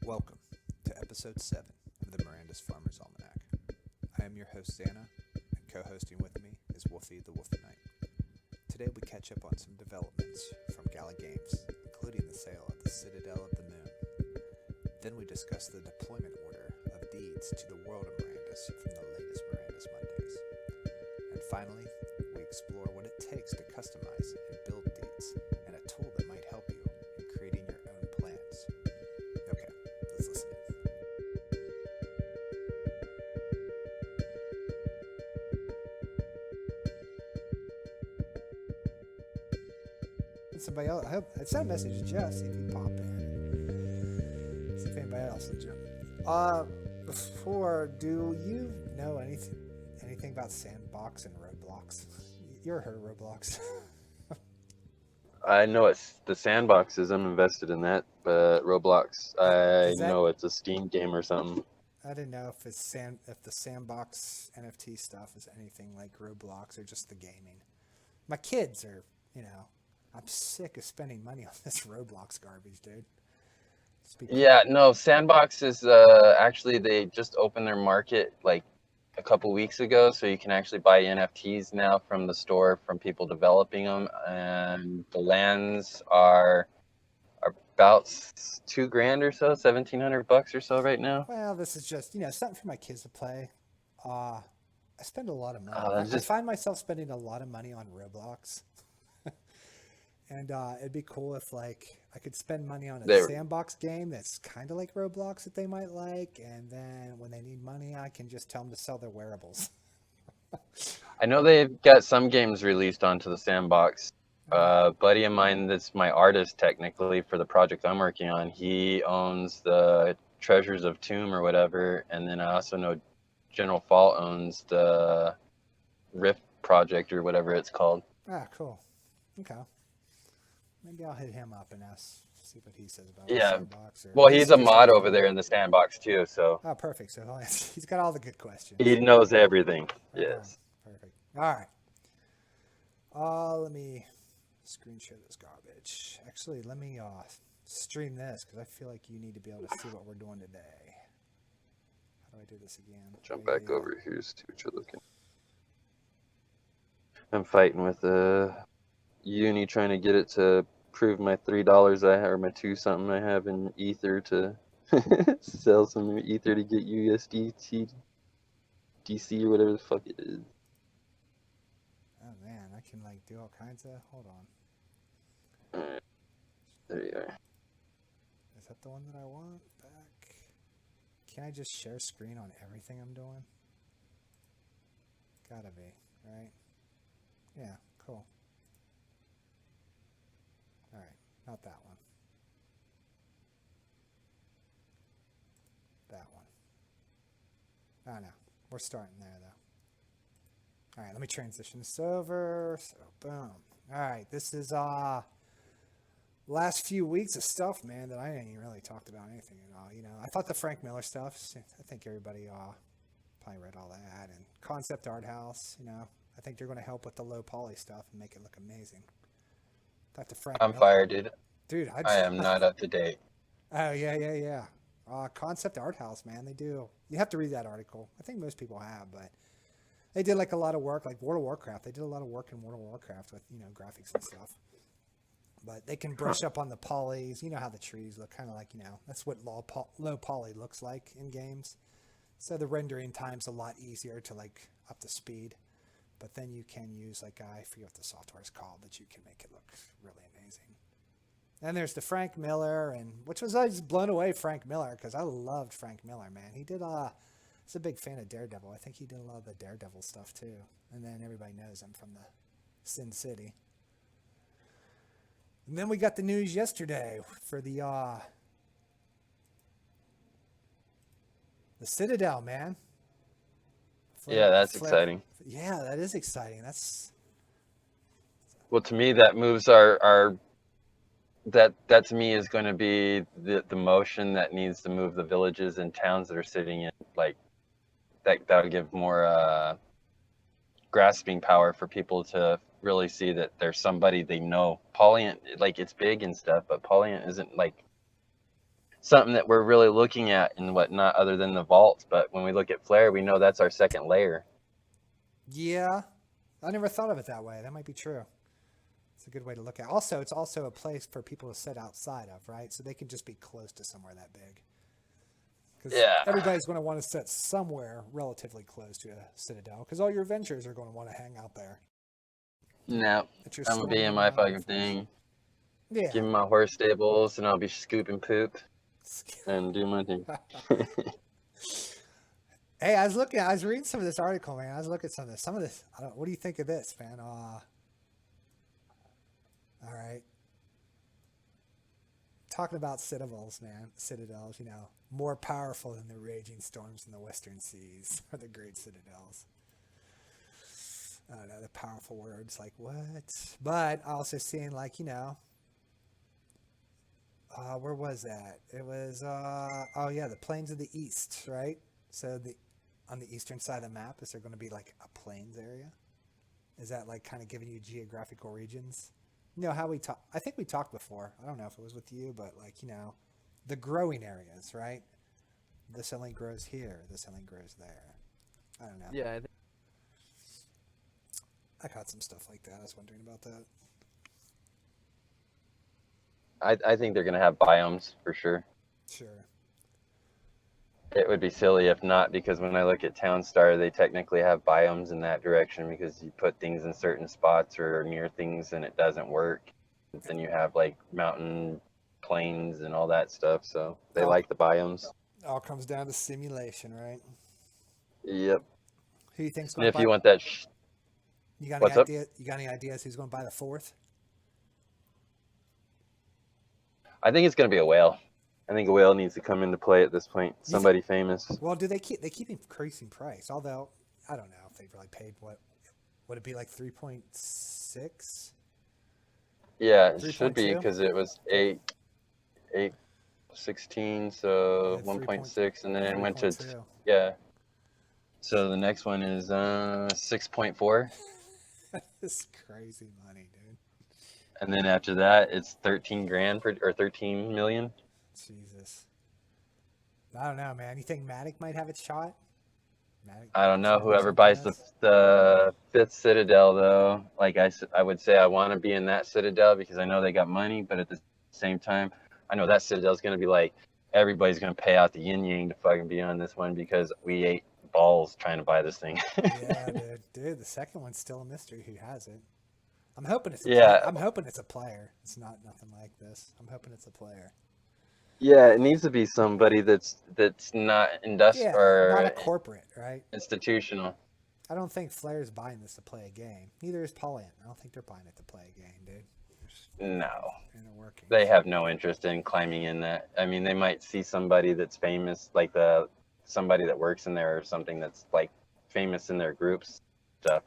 Welcome to Episode 7 of the Mirandus Farmer's Almanac. I am your host, Xana, and co-hosting with me is Wolfie the Wolfie Knight. Today we catch up on some developments from Gala Games, including the sale of the Citadel of the Moon. Then we discuss the deployment order of deeds to the world of Mirandus from the latest Mirandus Mondays. And finally, we explore what it takes to customize and build deeds, and a tool that might help you in creating your own plans. Okay, let's listen in. Somebody else, I sent a message to Jeff, see if he pop in. See if anybody else will jump. Before, do you know anything about Sandbox and Roblox? You ever heard of Roblox? I know it's the sandbox is. I'm invested in that, but Roblox, I know it's a Steam game or something. I didn't know if if the Sandbox NFT stuff is anything like Roblox or just the gaming. My kids are, I'm sick of spending money on this Roblox garbage, dude. Yeah, no, Sandbox is actually they just opened their market like a couple weeks ago, so you can actually buy NFTs now from the store from people developing them, and the lands are about $2,000 or so, $1,700 or so right now. Well, this is just something for my kids to play. I spend a lot of money. I find myself spending a lot of money on Roblox. And it'd be cool if I could spend money on a Sandbox game that's kind of like Roblox that they might like, and then when they need money, I can just tell them to sell their wearables. I know they've got some games released onto the Sandbox. Buddy of mine that's my artist technically for the project I'm working on, he owns the Treasures of Tomb or whatever, and then I also know General Fault owns the Rift project or whatever it's called. Ah, cool. Okay. Maybe I'll hit him up and see what he says about the Sandbox. Well, he's a mod over there in the Sandbox too, so. Oh, perfect. So he's got all the good questions. He knows everything. Yes. Perfect. All right. Let me screen share this garbage. Actually, let me stream this because I feel like you need to be able to see what we're doing today. How do I do this again? Jump back over here to what you're looking. I'm fighting with Uni trying to get it to prove my $3 I have, or my $2 something I have in Ether to sell some Ether to get USDT DC or whatever the fuck it is. Oh man, I can do all kinds of. Hold on. Alright, there you are. Is that the one that I want? Back. Can I just share screen on everything I'm doing? Gotta be, right? Yeah, cool. Alright, not that one. That one. Oh no, we're starting there though. Alright, let me transition this over. So, boom. Alright, this is last few weeks of stuff, man, that I ain't even really talked about anything at all. I thought the Frank Miller stuff, I think everybody probably read all that. And Concept Art House, I think they're going to help with the low poly stuff and make it look amazing. I'm fired, dude. Dude, I am not up to date. Oh, yeah. Concept Art House, man, they do. You have to read that article. I think most people have, but they did a lot of work, like World of Warcraft. They did a lot of work in World of Warcraft with, graphics and stuff. But they can brush up on the polys. You know how the trees look, kind of like, that's what low poly looks like in games. So the rendering time's a lot easier to, up to speed. But then you can use, I forget what the software is called, that you can make it look really amazing. And there's the Frank Miller, which was, I was blown away, Frank Miller, because I loved Frank Miller, man. He did, I was a big fan of Daredevil. I think he did a lot of the Daredevil stuff, too. And then everybody knows him from the Sin City. And then we got the news yesterday for the Citadel, man. Yeah, that's exciting. Yeah, that is exciting. Well, to me, that moves our that to me is going to be the motion that needs to move the villages and towns that are sitting in that'll give more grasping power for people to really see that there's somebody they know. Polyant, it's big and stuff, but Polyant isn't something that we're really looking at and whatnot, other than the vaults. But when we look at Flare, we know that's our second layer. Yeah, I never thought of it that way. That might be true. It's a good way to look at it. Also, it's also a place for people to sit outside of, right? So they can just be close to somewhere that big. Because Yeah. everybody's going to want to sit somewhere relatively close to a citadel. Because all your adventurers are going to want to hang out there. No, At your I'm gonna be in storming my and fucking rifles. thing. Yeah. Give me my horse stables, and I'll be scooping poop and do my thing. Hey, I was reading some of this article, man. I was looking at some of this. What do you think of this, man? All right. Talking about citadels, man. Citadels, more powerful than the raging storms in the western seas are the great citadels. I don't know, the powerful words, like what? But also seeing, like, where was that? It was, oh yeah, the plains of the east, right? So on the eastern side of the map, is there going to be like a plains area? Is that like kind of giving you geographical regions? How we talk, I think we talked before. I don't know if it was with you, but like, the growing areas, right? This only grows here. This only grows there. I don't know. Yeah, I caught some stuff like that. I was wondering about that. I think they're gonna have biomes for sure. Sure. It would be silly if not, because when I look at Townstar, they technically have biomes in that direction because you put things in certain spots or near things and it doesn't work. Then you have like mountain plains and all that stuff. So they like the biomes. All comes down to simulation, right? Yep. Who you think's And going to if buy? you want that, You got any what's up? idea? You got any ideas who's going to buy the fourth? I think it's gonna be a whale. I think a whale needs to come into play at this point. Somebody famous. Well, do they keep increasing price? Although I don't know if they've really paid what would it be like 3.6? Yeah, it should be 3.2? because it was 8.16, so Yeah, 1.6, and then it went to 3.2. yeah. So the next one is 6.4, This crazy money, dude. and then after that it's 13 grand or 13 million. Jesus. I don't know, man. You think Matic might have its shot? Matic, I don't know. Citadel Whoever buys Synchronous? the fifth Citadel, though, like I would say, I want to be in that Citadel because I know they got money, but at the same time, I know that Citadel's going to be like, everybody's going to pay out the yin yang to fucking be on this one because we ate balls trying to buy this thing. Yeah, dude. The second one's still a mystery. Who has it? I'm hoping it's a Yeah. I'm hoping it's a player. It's not nothing like this. I'm hoping it's a player. Yeah, it needs to be somebody that's not Yeah, or not a corporate, right? institutional. I don't think Flair's buying this to play a game. Neither is Paulian. I don't think they're buying it to play a game, dude. No. Inner workings. They have no interest in climbing in that. I mean, they might see somebody that's famous, like somebody that works in there or something that's like famous in their groups stuff.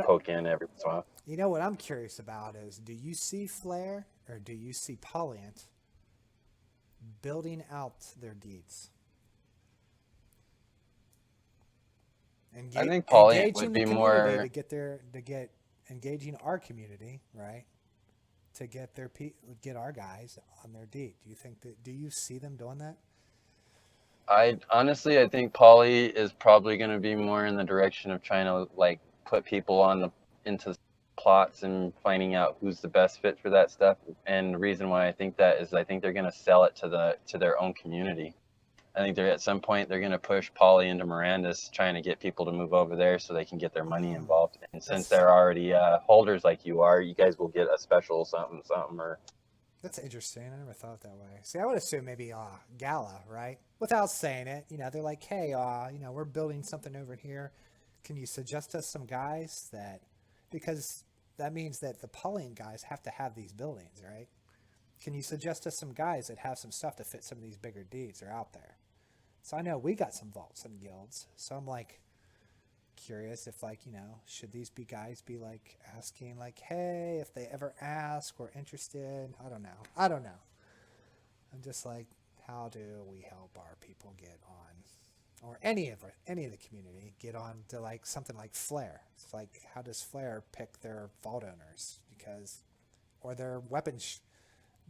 Poke in every once in a while. You know what I'm curious about is, do you see Flair or do you see Pauliant building out their deeds? I think Pauliant would engaging be the more community to get engaging our community, right? To get our guys on their deed. Do you see them doing that? I think Pauly is probably going to be more in the direction of trying to like put people into plots and finding out who's the best fit for that stuff. And the reason why I think that is I think they're going to sell it to their own community. I think at some point they're going to push Pauly into Mirandus, trying to get people to move over there so they can get their money involved. And since they're already holders like you are, you guys will get a special something or. That's interesting. I never thought that way. See, I would assume maybe Gala, right? Without saying it, they're like, hey, we're building something over here. Can you suggest us some guys because that means that the Paulian guys have to have these buildings, right? Can you suggest us some guys that have some stuff to fit some of these bigger deeds that are out there? So I know we got some vaults and guilds. So I'm like curious if should these guys be like asking like, hey, if they ever ask or interested? I don't know. I'm just like, how do we help our people get on, or any of the community get on to like something like Flare? It's like, how does Flare pick their vault owners or their weapons?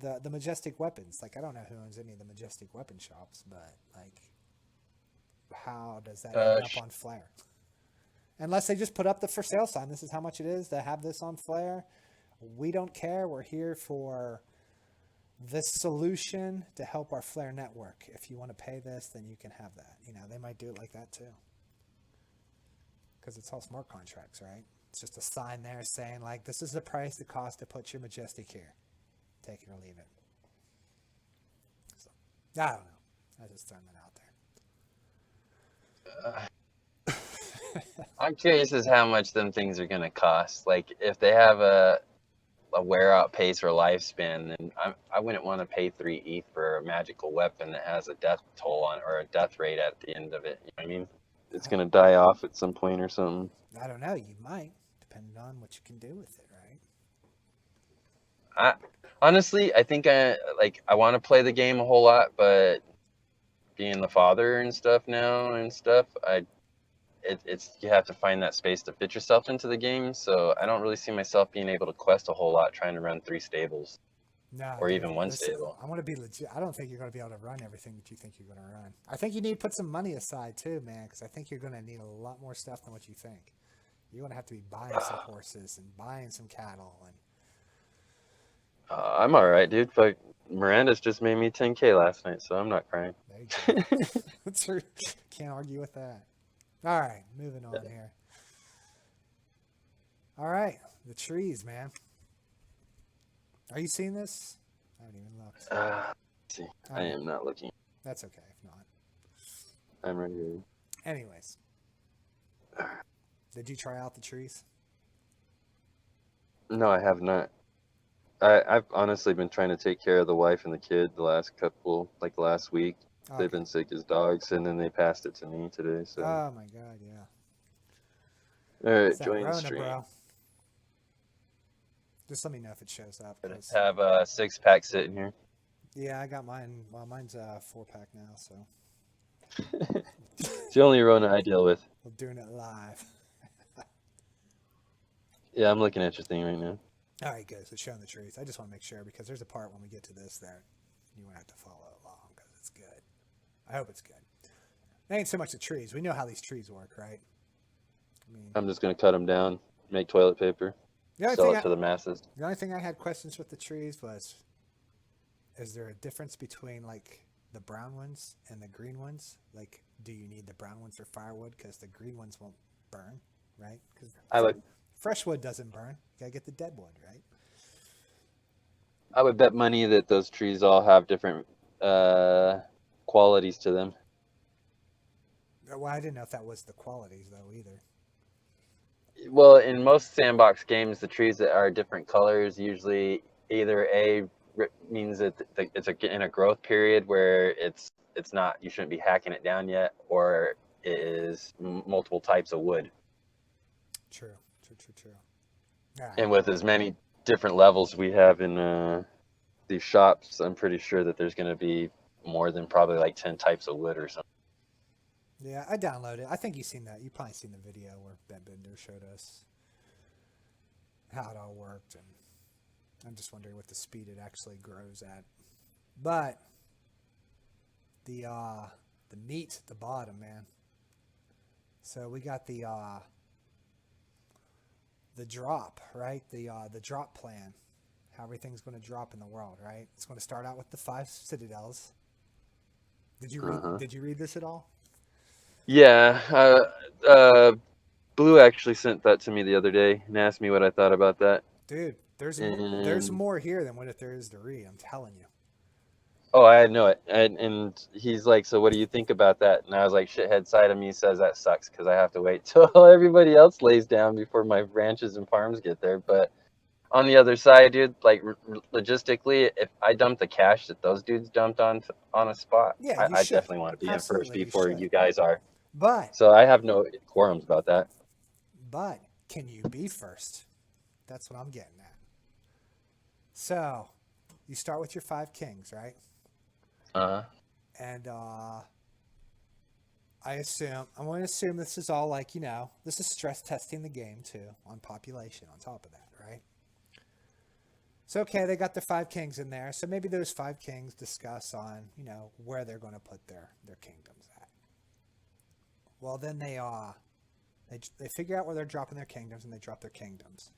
the Majestic weapons. Like, I don't know who owns any of the Majestic weapon shops, but like, how does that end up on Flare? Unless they just put up the for sale sign. This is how much it is to have this on Flare. We don't care. We're here for this solution to help our Flare network. If you want to pay this, then you can have that. You know, they might do it like that too. Because it's all smart contracts, right? It's just a sign there saying, like, this is the price it costs to put your Majestic here. Take it or leave it. So, I don't know. I just throwing that out there. I'm curious as how much them things are going to cost. Like, if they have a wear out pace or lifespan, then I wouldn't want to pay 3 ETH for a magical weapon that has a death toll on or a death rate at the end of it. You know what I mean? It's going to die off at some point or something. I don't know. You might, depending on what you can do with it, right? Honestly, I think I want to play the game a whole lot, but being the father and stuff now and stuff, it's you have to find that space to fit yourself into the game. So I don't really see myself being able to quest a whole lot trying to run 3 stables. No, or dude, even one listen, stable. I want to be legit. I don't think you're going to be able to run everything that you think you're going to run. I think you need to put some money aside too, man, because I think you're going to need a lot more stuff than what you think. You're going to have to be buying some horses and buying some cattle. And I'm all right, dude. But Mirandus just made me 10K last night, so I'm not crying. there you go. That's true. Can't argue with that. All right, moving on here. All right, the trees, man. Are you seeing this? I haven't even looked. Let's see. I am not looking. That's okay if not. I'm right here. Anyways, did you try out the trees? No, I have not. I've honestly been trying to take care of the wife and the kid the last last week. Okay. They've been sick as dogs, and then they passed it to me today. So. Oh my god, yeah. All right, It's that join Rona, stream. bro. Just let me know if it shows up. Have a 6-pack sitting here. Yeah, I got mine. Well, mine's a 4-pack now, so. It's the only Rona I deal with. We're doing it live. Yeah, I'm looking at your thing right now. All right, good. So showing the trees. I just want to make sure because there's a part when we get to this that you won't have to follow along because it's good. I hope it's good. It ain't so much the trees. We know how these trees work, right? I mean, I'm just gonna cut them down, make toilet paper, sell it to the masses. The only thing I had questions with the trees was, is there a difference between like the brown ones and the green ones? Like, do you need the brown ones for firewood because the green ones won't burn, right? Because fresh wood doesn't burn. You gotta get the dead wood, right? I would bet money that those trees all have different qualities to them. Well, I didn't know if that was the qualities though either. Well, in most sandbox games, the trees that are different colors usually either means that it's in a growth period where it's not, you shouldn't be hacking it down yet, or it is multiple types of wood. True. Right. And with as many different levels we have in these shops, I'm pretty sure that there's going to be more than probably like 10 types of wood or something. Yeah, I downloaded. I think you've seen that. You've probably seen the video where Ben Bender showed us how it all worked, and I'm just wondering what the speed it actually grows at. But the meat at the bottom, man. So we got the drop, right? The drop plan. How everything's going to drop in the world, right? It's going to start out with the 5 citadels. Did you read this at all? Yeah, Blue actually sent that to me the other day and asked me what I thought about that. Dude, there's more here than what there is to read. I'm telling you. Oh, I know it. And he's like, so what do you think about that? And I was like, shithead side of me says that sucks because I have to wait till everybody else lays down before my ranches and farms get there. But on the other side, dude, like logistically, if I dumped the cash that those dudes dumped on a spot, Yeah, I definitely want to be in first before you guys are. But so I have no quorums about that. But can you be first? That's what I'm getting at. So you start with your 5 kings, right? And I'm going to assume this is all like, this is stress testing the game too on population on top of that, right? So okay, they got the 5 kings in there. So maybe those 5 kings discuss on where they're going to put their kingdoms at. Well, then they figure out where they're dropping their kingdoms, and they drop their kingdoms.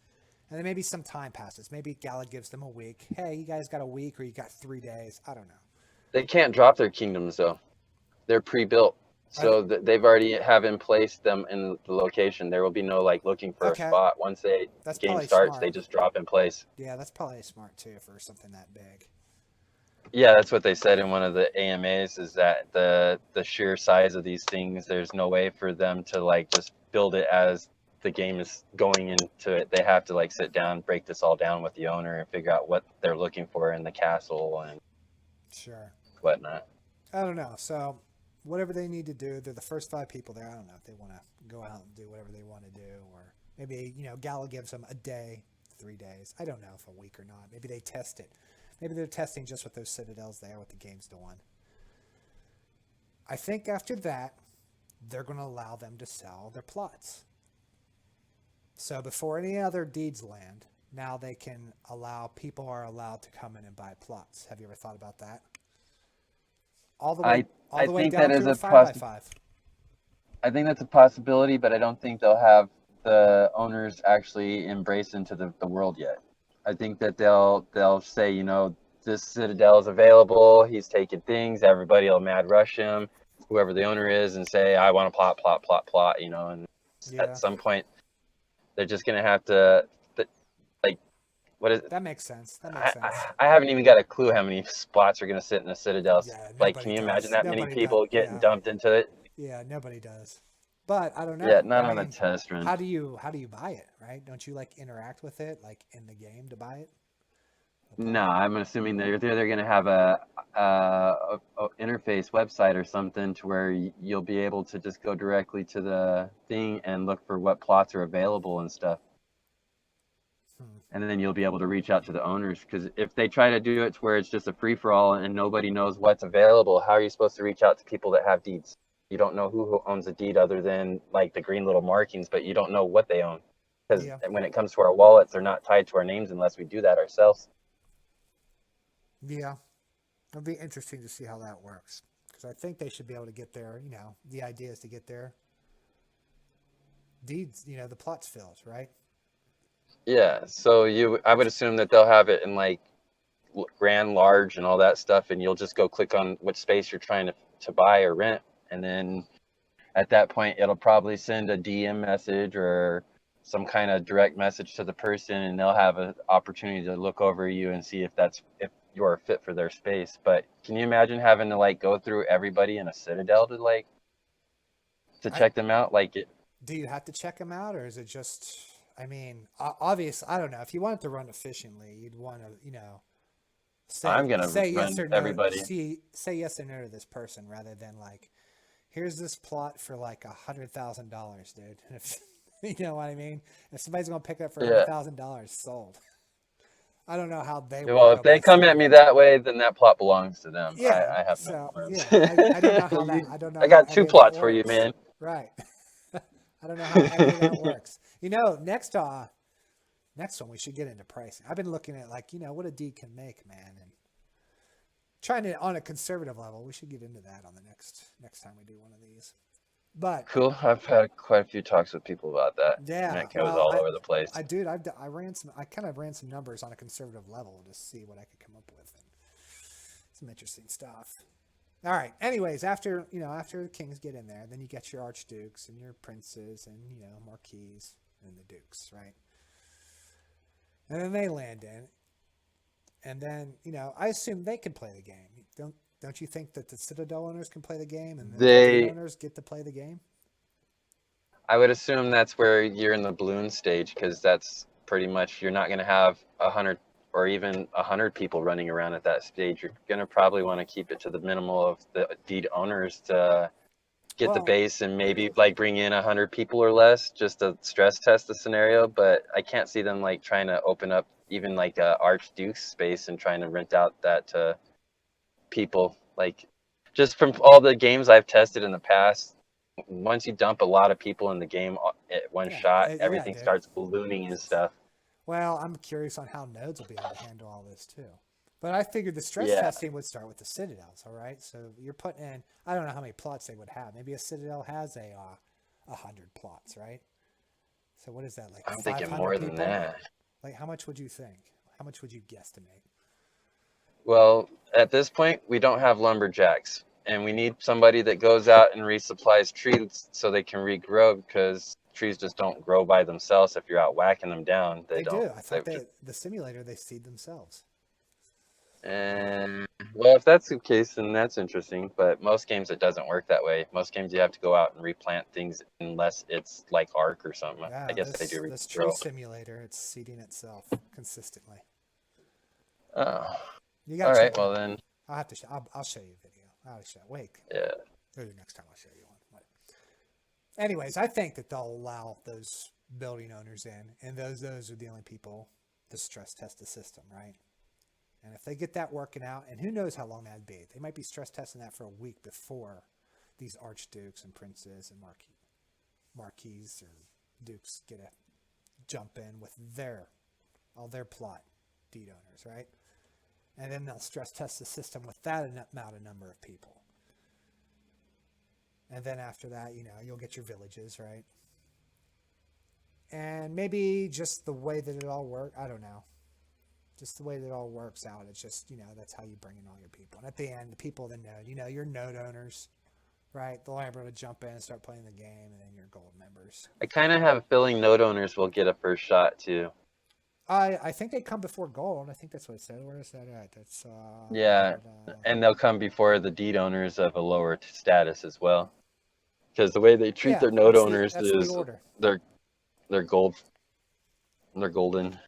And then maybe some time passes. Maybe Gala gives them a week. Hey, you guys got a week, or you got 3 days. I don't know. They can't drop their kingdoms though. They're pre-built, so they've already have in place them in the location. There will be no like looking for a spot. Once That's game probably starts, smart. they just drop in place. Yeah, that's probably smart too for something that big. Yeah, that's what they said in one of the AMAs, is that the sheer size of these things, there's no way for them to like just build it as the game is going into it. They have to like sit down, break this all down with the owner, and figure out what they're looking for in the castle and whatnot. I don't know. So whatever they need to do, they're the first 5 people there. I don't know if they want to go out and do whatever they want to do, or maybe Gala gives them a day, 3 days. I don't know if a week or not. Maybe they test it. Maybe they're testing just with those citadels there, what the game's doing. I think after that, they're going to allow them to sell their plots. So before any other deeds land, now they can people are allowed to come in and buy plots. Have you ever thought about that? All the way down to a 5x5. I think that's a possibility, but I don't think they'll have the owners actually embrace into the world yet. I think that they'll say, this citadel is available. He's taking things. Everybody will mad rush him, whoever the owner is, and say, I want to plot. And at some point, they're just gonna have to, like, what is? That makes sense. I haven't even got a clue how many spots are gonna sit in a citadel. Yeah, like, can you imagine that many people getting dumped into it? Yeah, nobody does. But I don't know. Yeah, not on a test run. How do you buy it, right? Don't you like interact with it like in the game to buy it? No, I'm assuming they're going to have a interface website or something to where you'll be able to just go directly to the thing and look for what plots are available and stuff. And then you'll be able to reach out to the owners, because if they try to do it to where it's just a free-for-all and nobody knows what's available, how are you supposed to reach out to people that have deeds? You don't know who owns a deed other than like the green little markings, but you don't know what they own. Because when it comes to our wallets, they're not tied to our names unless we do that ourselves. Yeah, it'll be interesting to see how that works, because I think they should be able to get their, the idea is to get their deeds, the plots filled, right? Yeah, so I would assume that they'll have it in like grand, large, and all that stuff, and you'll just go click on what space you're trying to buy or rent, and then at that point, it'll probably send a DM message or some kind of direct message to the person, and they'll have an opportunity to look over you and see if you're fit for their space. But can you imagine having to like go through everybody in a citadel to check them out? Do you have to check them out, or is it just? I mean, obvious. I don't know. If you want it to run efficiently, you'd want to, say yes or no. Everybody. Say yes or no to this person, rather than like, here's this plot for like $100,000, dude. If, you know what I mean? If somebody's gonna pick it up for $100,000, sold. I don't know how they. Well, if they come at me that way, then that plot belongs to them. Yeah, I have no words. I don't know how that. I don't know. I got 2 plots for you, man. Right. I don't know how any of that works. Next one we should get into pricing. I've been looking at what a deed can make, man, and trying to on a conservative level. We should get into that on the next time we do one of these. But cool. I've had quite a few talks with people about that. Yeah, and it goes all over the place. I kind of ran some numbers on a conservative level to see what I could come up with, and some interesting stuff. All right. Anyways, after the kings get in there, then you get your archdukes and your princes and marquises and the dukes, right? And then they land in, and then I assume they can play the game. Don't you think that the Citadel owners can play the game, and the owners get to play the game? I would assume that's where you're in the balloon stage, because that's pretty much, you're not going to have 100 or even 100 people running around at that stage. You're going to probably want to keep it to the minimal of the deed owners to get the base, and maybe like bring in 100 people or less just to stress test the scenario. But I can't see them like trying to open up even like a Archduke's space and trying to rent out that to people. Like, just from all the games I've tested in the past, once you dump a lot of people in the game at one shot, everything starts ballooning and stuff. Well, I'm curious on how nodes will be able to handle all this too. But I figured the stress Yeah, testing would start with the citadels, all right? So you're putting in, I don't know how many plots they would have. Maybe a citadel has 100 plots, right? So what is that, like I'm thinking 500 more than people? that. Like how much would you think? How much would you guesstimate? Well, at this point, we don't have lumberjacks, and we need somebody that goes out and resupplies trees so they can regrow because trees just don't grow by themselves. If you're out whacking them down, they They don't. do. I They thought just, the simulator they seed themselves. and well, if that's the case, then that's interesting. But most games, it doesn't work that way. Most games, you have to go out and replant things unless it's like Ark or something. I Yeah, guess they do this tree regrow. simulator, it's seeding itself consistently. Oh, You got all to right. check it Well out. then, I'll have to. I'll show you a video. I'll show. Wait, yeah. maybe next time I'll show you one. Anyways, I think that they'll allow those building owners in, and those are the only people to stress test the system, right? And if they get that working out, and who knows how long that'd be, they might be stress testing that for a week before these archdukes and princes and marquises or dukes get a jump in with all their plot deed owners, right? And then they'll stress test the system with that amount of number of people. And then after that, you'll get your villages, right? And maybe just the way that it all works, I don't know. Just the way that it all works out. It's just, that's how you bring in all your people. And at the end, the people that node, your node owners, right? They'll be able to jump in and start playing the game, and then your gold members. I kind of have a feeling node owners will get a first shot too. I think they come before gold. I think that's what it said. Where is that at? That's Yeah, and they'll come before the deed owners of a lower status as well. Because the way they treat yeah. their node owners That's the is order. they're gold, they're golden.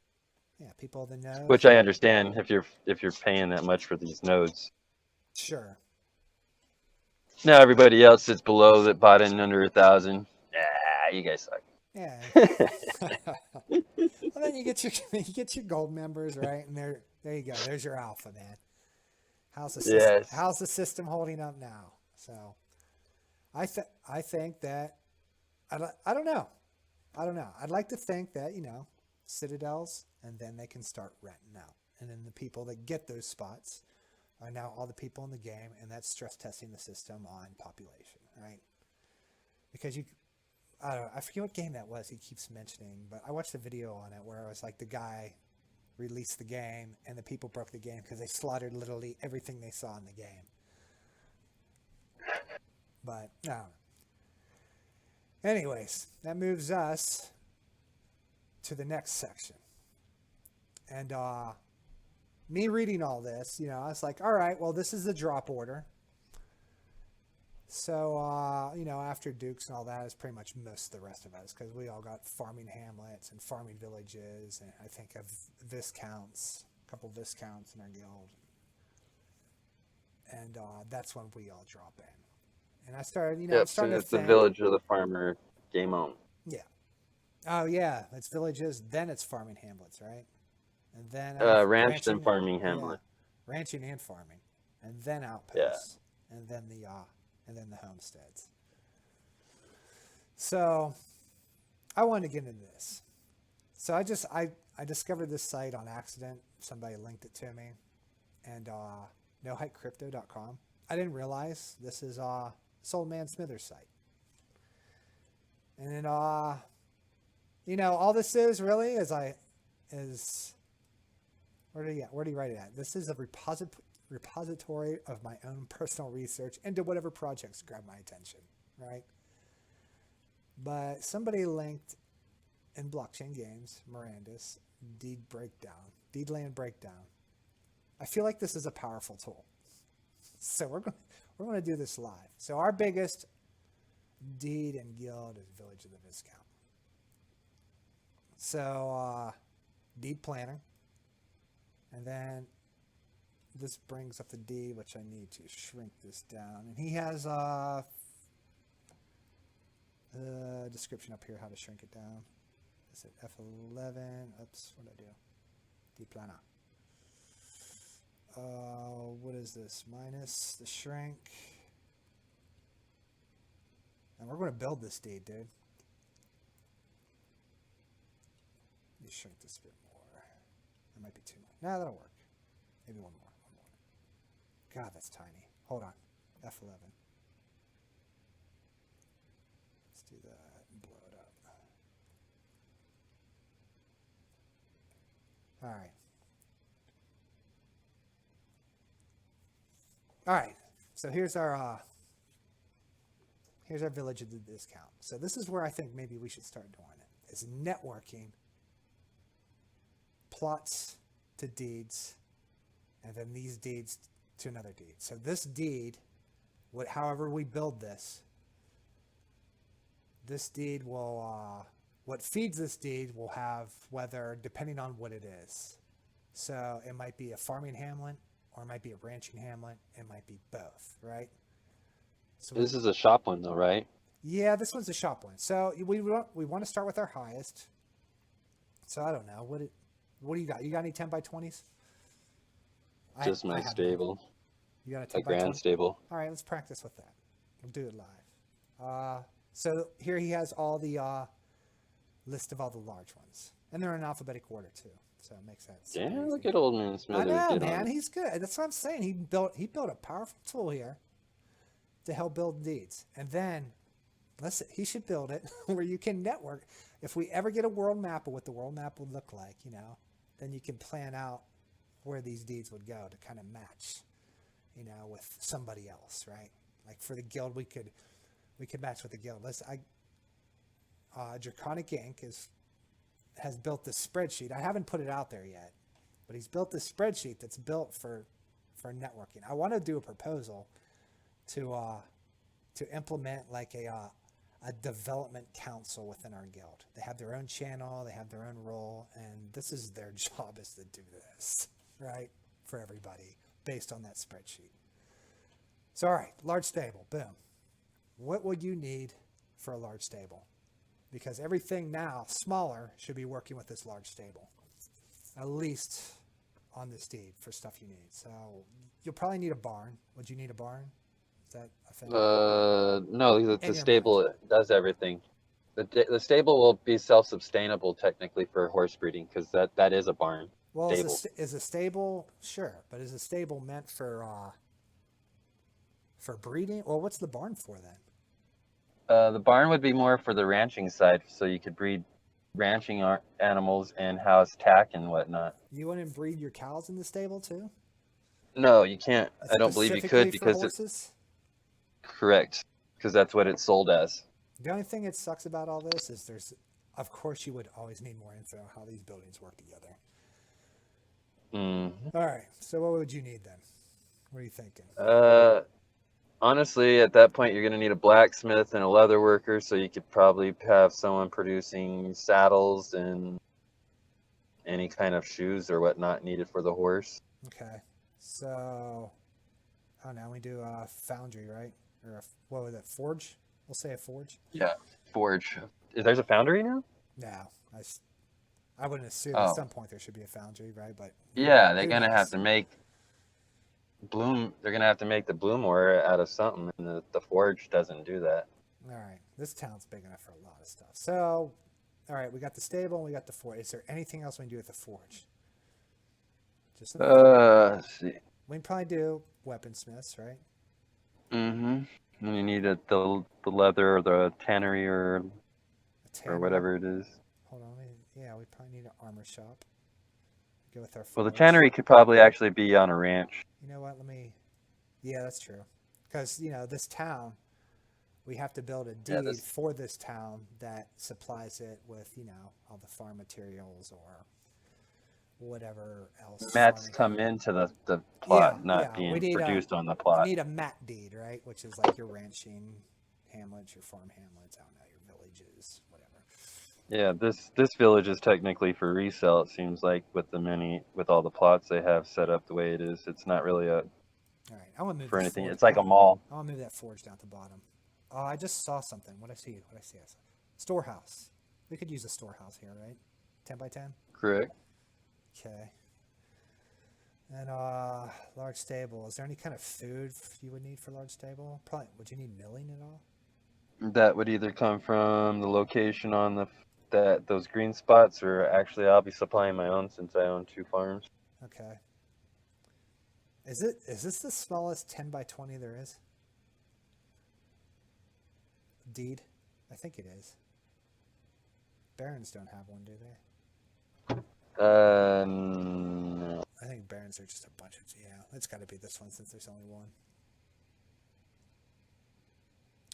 Yeah, people of the node. Which I understand if you're paying that much for these nodes. Sure. Now everybody else that's below that bought in under 1,000. You guys suck. Yeah. Well, then you get your gold members, right? And there you go. There's your alpha, man. How's the system? Yes. How's the system holding up now? So, I think that I don't know. I'd like to think that citadels, and then they can start renting out, and then the people that get those spots are now all the people in the game, and that's stress testing the system on population, right? Because I don't know, I forget what game that was he keeps mentioning, but I watched a video on it where it was like the guy released the game and the people broke the game because they slaughtered literally everything they saw in the game. But I don't know. Anyways, that moves us to the next section. And me reading all this, I was like, all right, well, this is the drop order. So, after Dukes and all that is pretty much most of the rest of us, because we all got farming hamlets and farming villages, and I think of viscounts, a couple viscounts in our guild. And that's when we all drop in. And I started, Yep, starting to it's the think. village of the farmer game on. Yeah. Oh, yeah, it's villages, then it's farming hamlets, right? And then Ranch then farming hamlet. Yeah, ranching and farming. And then outposts. Yeah. And then the homesteads. So I wanted to get into this. So I discovered this site on accident. Somebody linked it to me. And nohypecrypto.com. I didn't realize this is Soul Man Smithers site. And then all this is really is where do you write it at? This is a repository of my own personal research into whatever projects grab my attention, right? But somebody linked in Blockchain Games, Mirandus, Deedland Breakdown. I feel like this is a powerful tool. So we're going to do this live. So our biggest deed and guild is Village of the Viscount. So deed planner. And then this brings up the D, which I need to shrink this down. And he has a description up here how to shrink it down. Is it F11? Oops, what did I do? D planner. What is this? Minus the shrink. And we're going to build this deed, dude. me shrink this a bit more. That might be too much. No, that'll work. Maybe one more. God, that's tiny. Hold on. F11. Let's do that and blow it up. All right. All right. So here's our village at the discount. So this is where I think maybe we should start doing it. Is networking plots to deeds, and then these deeds to another deed. So this deed, however we build this deed will, what feeds this deed will have weather depending on what it is. So it might be a farming hamlet, or it might be a ranching hamlet. It might be both, right? So This is a shop one though, right? yeah, this one's a shop one. So we want to start with our highest. So I don't know. What do you got? You got any 10 by 20s? Just my stable. You got a 10 A by grand 20? stable. All right, let's practice with that. We'll do it live. So here he has all the list of all the large ones. And they're in alphabetic order too. So it makes that super Yeah, easy. look at old man Smithers. I know, get man. on. He's good. That's what I'm saying. He built a powerful tool here to help build deeds. And then he should build it where you can network. If we ever get a world map of what the world map would look like, then you can plan out where these deeds would go to kind of match, with somebody else, right? Like for the guild, we could match with the guild. Draconic Ink has built this spreadsheet. I haven't put it out there yet, but he's built this spreadsheet that's built for networking. I want to do a proposal to implement like a development council within our guild. They have their own channel, they have their own role, and this is their job, is to do this, right? For everybody based on that spreadsheet. So, all right, large stable, boom. What would you need for a large stable? Because everything now smaller should be working with this large stable, at least on this deed for stuff you need. So you'll probably need a barn. Would you need a barn? Is that a thing? No, the stable does everything. The stable will be self-sustainable technically for horse breeding because that is a barn. Well, is a stable, sure, but is a stable meant for breeding? Well, what's the barn for then? The barn would be more for the ranching side, so you could breed ranching animals and house tack and whatnot. You wouldn't breed your cows in the stable too? No, you can't. I don't believe you could because it's correct, because that's what it's sold as. The only thing that sucks about all this is of course, you would always need more info on how these buildings work together. Mm-hmm. All right, so what would you need then? What are you thinking? Honestly, at that point, you're going to need a blacksmith and a leather worker, so you could probably have someone producing saddles and any kind of shoes or whatnot needed for the horse. Okay, so now we do a foundry, right? Or what was it, forge? We'll say a forge. Yeah, forge. There's a foundry now? No, I wouldn't assume at some point there should be a foundry, right? But yeah, they're going to have to make bloom. They're going to have to make the bloom ore out of something, and the forge doesn't do that. All right, this town's big enough for a lot of stuff. So, all right, we got the stable and we got the forge. Is there anything else we can do with the forge? Just let's see. We can probably do weaponsmiths, right? Mm-hmm. And you need the leather or the tannery or whatever it is. Hold on, we probably need an armor shop. Go with our forge. Well, the tannery could probably actually be on a ranch. You know what? Yeah, that's true. Because this town, we have to build a deed for this town that supplies it with all the farm materials or whatever else. Mats come into the plot, not being produced on the plot. We need a mat deed, right? Which is like your ranching hamlets, your farm hamlets, I don't know, your villages, whatever. Yeah, this village is technically for resale. It seems like with all the plots they have set up the way it is. It's not really all right, I want to move for anything. It's like a mall. I want to move that forge down at the bottom. Oh, I just saw something. What I see? Storehouse. We could use a storehouse here, right? 10 by 10. Correct. Okay. And large stable. Is there any kind of food you would need for large stable? Probably. Would you need milling at all? That would either come from the location on the those green spots are actually I'll be supplying my own since I own 2 farms. Okay. Is this the smallest 10 by 20 there is? Deed? I think it is. Barons don't have one, do they? No. I think Barons are just a bunch of... Yeah, it's got to be this one since there's only one.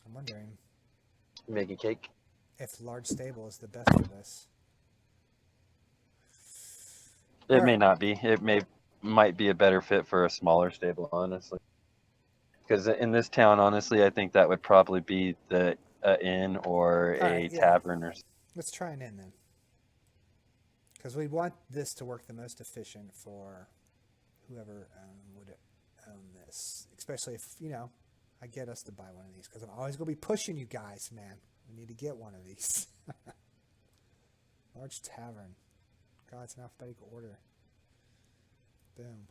I'm wondering Making cake. if large stable is the best for this. It may not be. It might be a better fit for a smaller stable, honestly. Because in this town, honestly, I think that would probably be the inn or a tavern or. Let's try an inn then. Because we want this to work the most efficient for whoever would own this. Especially if, I get us to buy one of these. Because I'm always going to be pushing you guys, man. We need to get one of these. Large tavern. God, it's an alphabetical order. Boom.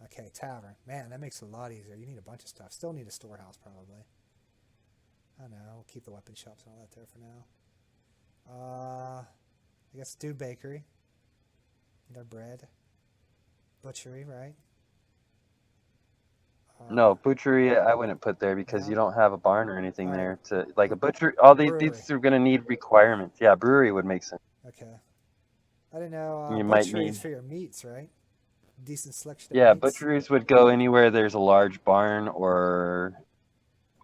Okay, tavern. Man, that makes it a lot easier. You need a bunch of stuff. Still need a storehouse, probably. I don't know. We'll keep the weapon shops and all that there for now. I guess do bakery. Need our bread. Butchery, right? No, butchery I wouldn't put there because No? you don't have a barn or anything All there right. to like a butchery. All these Brewery. are going to need requirements. Yeah, brewery would make sense. Okay. I didn't know. You might Butchery need. is for your meats, right? Decent selection of Yeah, meats. butcheries would go anywhere there's a large barn or,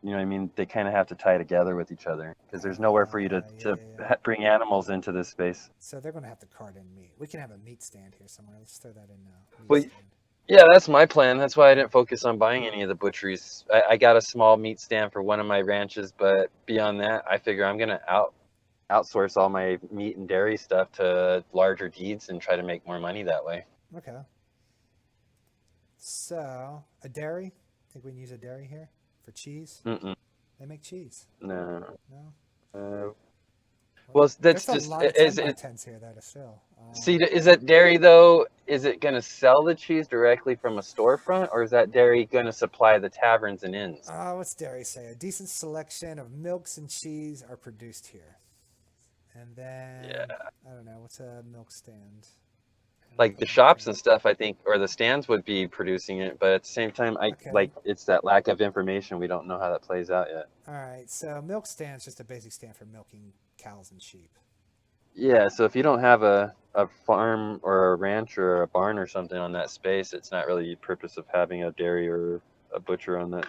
you know what I mean? They kind of have to tie together with each other because there's nowhere for you to bring animals into this space. So they're going to have to cart in meat. We can have a meat stand here somewhere. Let's throw that in now. Well, yeah, that's my plan. That's why I didn't focus on buying any of the butcheries. I got a small meat stand for one of my ranches, but beyond that, I figure I'm going to outsource all my meat and dairy stuff to larger deeds and try to make more money that way. Okay. So, a dairy? Think we can use a dairy here for cheese? Mm-mm. They make cheese. No. No? Well, that's There's just a lot of 10 by 10s here that are still. See, is that dairy though? Is it going to sell the cheese directly from a storefront, or is that dairy going to supply the taverns and inns? What's dairy say? A decent selection of milks and cheese are produced here. And then, I don't know, what's a milk stand? Like the shops and stuff, I think, or the stands would be producing it, but at the same time, it's that lack of information. We don't know how that plays out yet. All right, so milk stand is just a basic stand for milking cows and sheep. Yeah, so if you don't have a farm or a ranch or a barn or something on that space, it's not really the purpose of having a dairy or a butcher on that.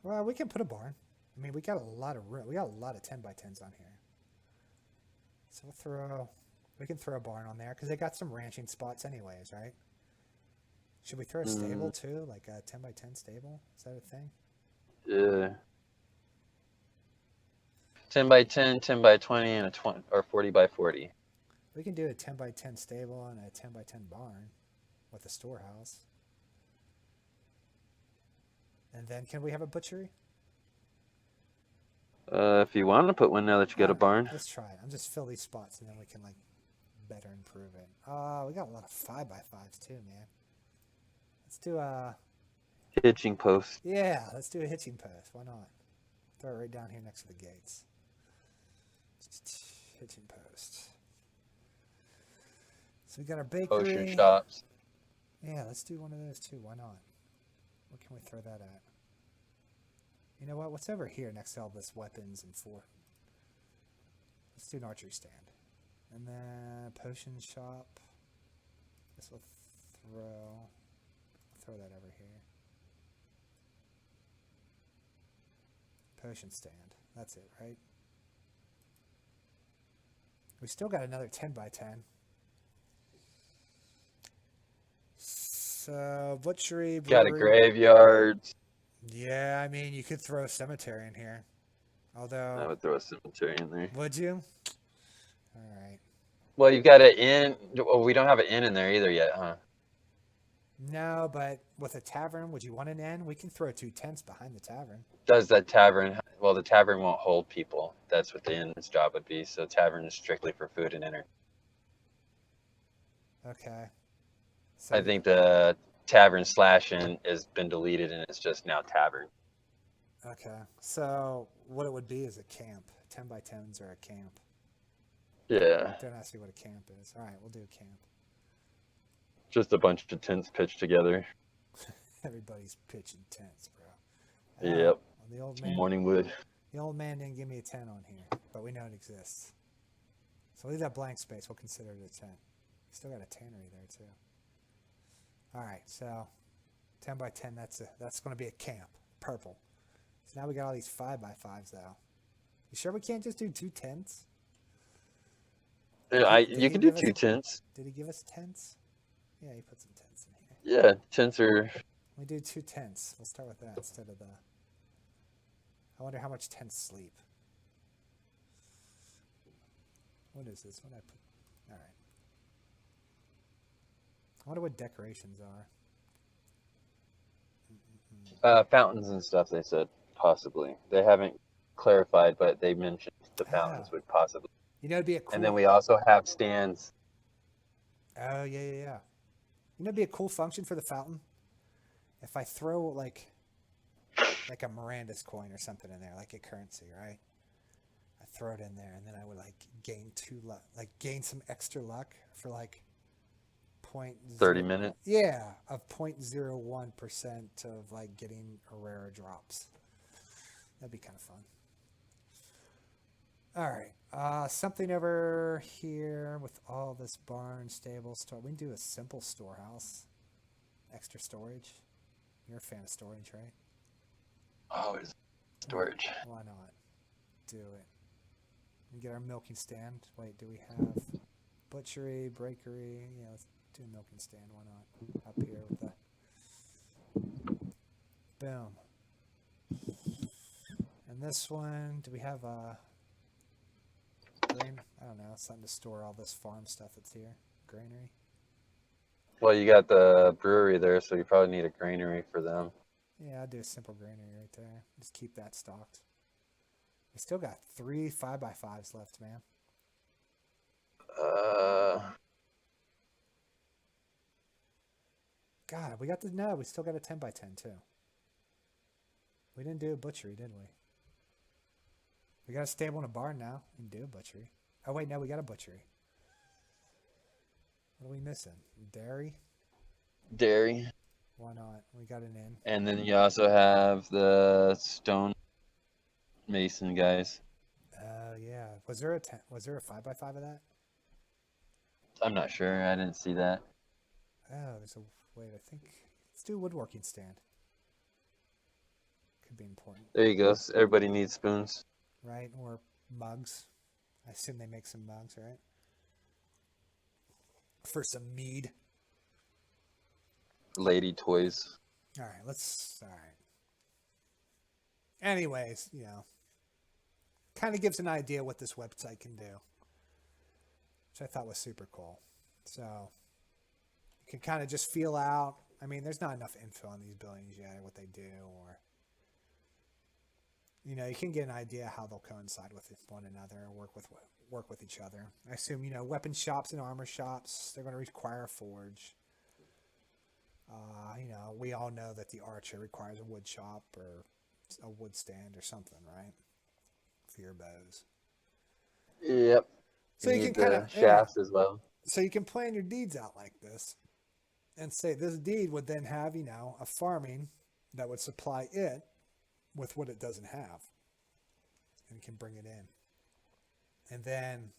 Well, we can put a barn. I mean, we got a lot of room. We got a lot of 10 by 10s on here. So we can throw a barn on there because they got some ranching spots anyways, right? Should we throw a stable too, like a 10 by 10 stable? Is that a thing? Yeah. 10 by 10, 10 by 20, and a 20 or 40 by 40. We can do a 10 by 10 stable and a 10 by 10 barn with a storehouse. And then can we have a butchery? If you want to put one now that you got a barn. Let's try it. I'm just fill these spots and then we can better improve it. We got a lot of 5 by 5s too, man. Let's do a hitching post. Yeah, let's do a hitching post. Why not? Throw it right down here next to the gates. Hitching post. So we got our bakery. Potion shops. Yeah, let's do one of those too. Why not? What can we throw that at? You know what? What's over here next to all this weapons and fort? Let's do an archery stand. And then a potion shop. This will throw that over here. Potion stand. That's it, right? We still got another 10 by 10. So, butchery, brewery. Got a graveyard. Yeah, I mean, you could throw a cemetery in here. Although... I would throw a cemetery in there. Would you? All right. Well, you've got an inn. Well, we don't have an inn in there either yet, huh? No, but with a tavern, would you want an inn? We can throw 2 tents behind the tavern. Does that tavern... Well, the tavern won't hold people. That's what the inn's job would be. So tavern is strictly for food and entertainment. Okay. So I think the tavern / inn has been deleted and it's just now tavern. Okay. So what it would be is a camp. 10 by 10s are a camp. Yeah, Don't ask me what a camp is. All right, we'll do a camp. just a bunch of tents pitched together. Everybody's pitching tents, bro. Oh, Yep, well, the old some man. morning wood. The old man didn't give me a tent on here, but we know it exists. So leave that blank space. We'll consider it a tent. We still got a tannery there too. All right, so 10 by 10. That's going to be a camp. Purple. So now we got all these 5x5s though. You sure we can't just do 2 tents? You can do 2 tents. Did he give us tents? Yeah, he put some tents in here. Yeah, tents are. We do 2 tents. We'll start with that instead of the. I wonder how much tents sleep. What is this? What did I put? All right. I wonder what decorations are. Fountains and stuff, they said, possibly. They haven't clarified, but they mentioned the fountains would possibly. You know, it'd be a cool. And then we also have stands. Oh, yeah. You know, it'd be a cool function for the fountain. If I throw like a Mirandus coin or something in there, like a currency, right? I throw it in there, and then I would like gain 2 luck, like gain some extra luck for like 30 minutes. Yeah, of 0.01% of like getting a rarer drops. That'd be kind of fun. All right, something over here with all this barn, stable, store. We can do a simple storehouse, extra storage. You're a fan of storage, right? Always storage. Why not? Do it. We get our milking stand. Wait, do we have butchery, breakery? Yeah, let's do a milking stand. Why not? Up here with the boom. And this one, do we have a grain? I don't know, something to store all this farm stuff that's here. Granary. Well, you got the brewery there, so you probably need a granary for them. Yeah, I'll do a simple granary right there. Just keep that stocked. We still got 3 5x5s left, man. God, we still got a 10 by 10 too. We didn't do a butchery, did we? We got a stable and a barn now. We can do a butchery. Oh wait, no, we got a butchery. What are we missing? Dairy? Dairy. Why not? We got an inn. And then you also have the stone mason guys. Yeah. Was there a 5x5 of that? I'm not sure. I didn't see that. Oh, wait, I think let's do a woodworking stand. Could be important. There you go. Everybody needs spoons. Right? Or mugs. I assume they make some mugs, right? For some mead. Lady toys. All right. Anyways, kind of gives an idea what this website can do, which I thought was super cool. So you can kind of just feel out. I mean, there's not enough info on these buildings yet, what they do, or you can get an idea how they'll coincide with one another, or work with each other. I assume weapon shops and armor shops, they're going to require a forge. We all know that the archer requires a wood shop or a wood stand or something, right? For your bows. Yep. So you can kind of shafts as well. So you can plan your deeds out like this, and say this deed would then have a farming that would supply it with what it doesn't have, and can bring it in, and then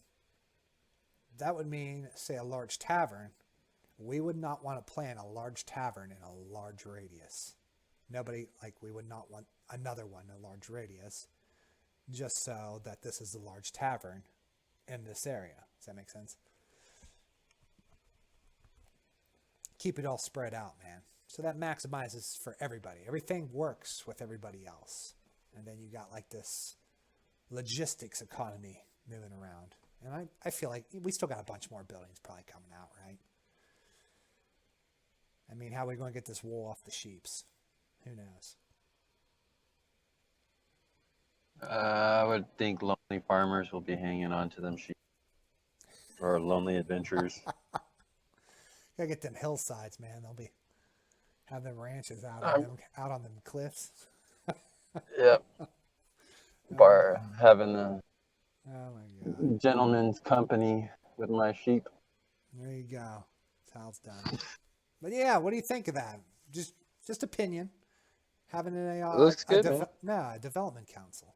that would mean, say, a large tavern. We would not want to plan a large tavern in a large radius. We would not want another one in a large radius, just so that this is a large tavern in this area. Does that make sense? Keep it all spread out, man. So that maximizes for everybody. Everything works with everybody else. And then you got like this logistics economy moving around. And I feel like we still got a bunch more buildings probably coming out, right? I mean, how are we going to get this wool off the sheeps? Who knows? I would think lonely farmers will be hanging on to them sheep. Or lonely adventurers. Gotta get them hillsides, man. They'll be have them ranches out on them cliffs. Yep. Having the Oh my God. Gentleman's company with my sheep. There you go. That's how it's done. But yeah, what do you think of that? Just just opinion. Having It looks good, man. a development council.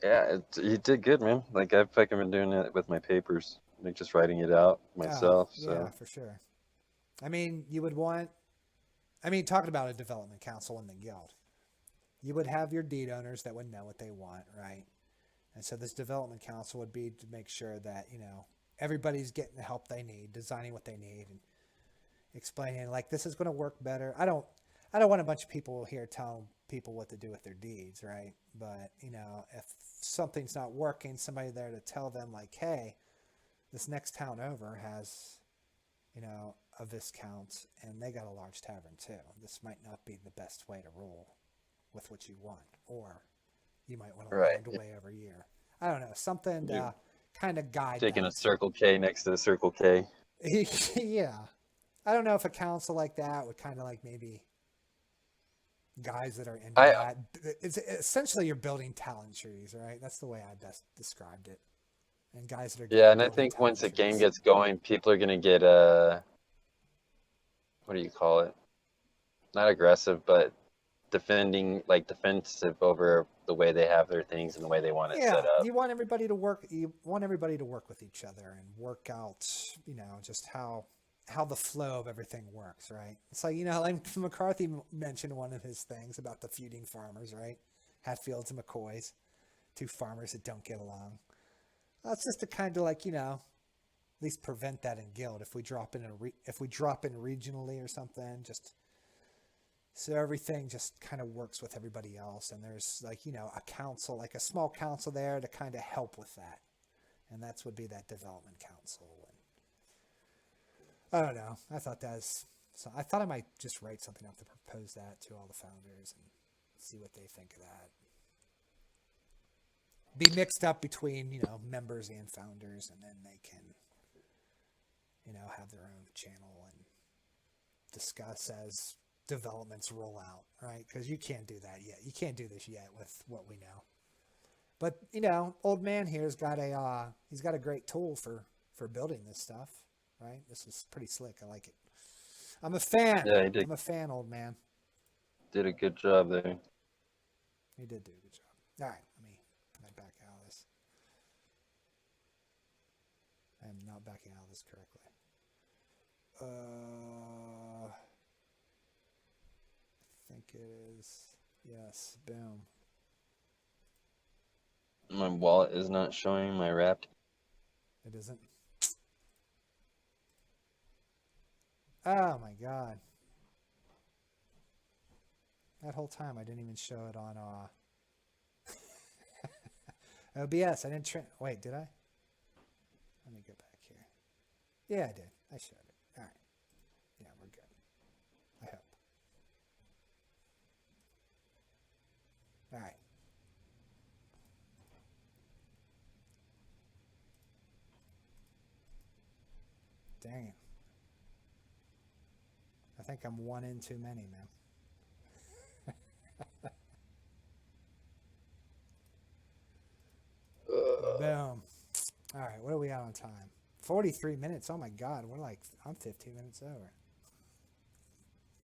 Yeah, you did good, man. Like I've fucking been doing it with my papers, like just writing it out Oh myself. yeah, So for sure. I mean, you would want. I mean, talking about a development council in the guild, you would have your deed owners that would know what they want, right? And so this development council would be to make sure that everybody's getting the help they need, designing what they need, and explaining like this is going to work better. I don't want a bunch of people here telling people what to do with their deeds, right? But if something's not working, somebody there to tell them like, hey, this next town over has a viscount and they got a large tavern too. This might not be the best way to roll with what you want, or you might want to right, land away every year. I don't know, something you're to kind of guide taking a that. Circle K next to the Circle K. Yeah, I don't know if a council like that would kind of like maybe guys that are into I that. It's essentially you're building talent trees, right? That's the way I best described it. And guys that are good Yeah, at and I building think once talent a game trees. gets going, people are gonna get what do you call it? Not aggressive, but defensive over the way they have their things and the way they want it set Yeah, up. you want everybody to work. You want everybody to work with each other and work out. Just how the flow of everything works, right? It's like like McCarthy mentioned one of his things about the feuding farmers, right? Hatfields and McCoys, two farmers that don't get along. That's just to kind of like at least prevent that in guild if we drop in if we drop in regionally or something, just so everything just kind of works with everybody else, and there's like a council, like a small council there to kind of help with that, and that's would be that development council. And I don't know, I thought that was so I thought I might just write something up to propose that to all the founders and see what they think of that. Be mixed up between members and founders, and then they can have their own channel and discuss as developments roll out, right? Because you can't do that yet. You can't do this yet with what we know. But old man here's got he's got a great tool for building this stuff, right? This is pretty slick. I like it. I'm a fan. Yeah, he did I'm a fan, old man. did a good job there. He did do a good job. All right, let me back out of this. I am not backing out of this correctly. I think it is. Yes, boom. My wallet is not showing my wrapped. It isn't. Oh my god. That whole time I didn't even show it on OBS. I didn't wait, did I? Let me go back here. Yeah, I did. I showed it. All right. Yeah, we're good. I hope. All right. Dang it. I think I'm one in too many, man. Boom. All right, what are we at on time? 43 minutes. Oh my god, I'm 15 minutes over.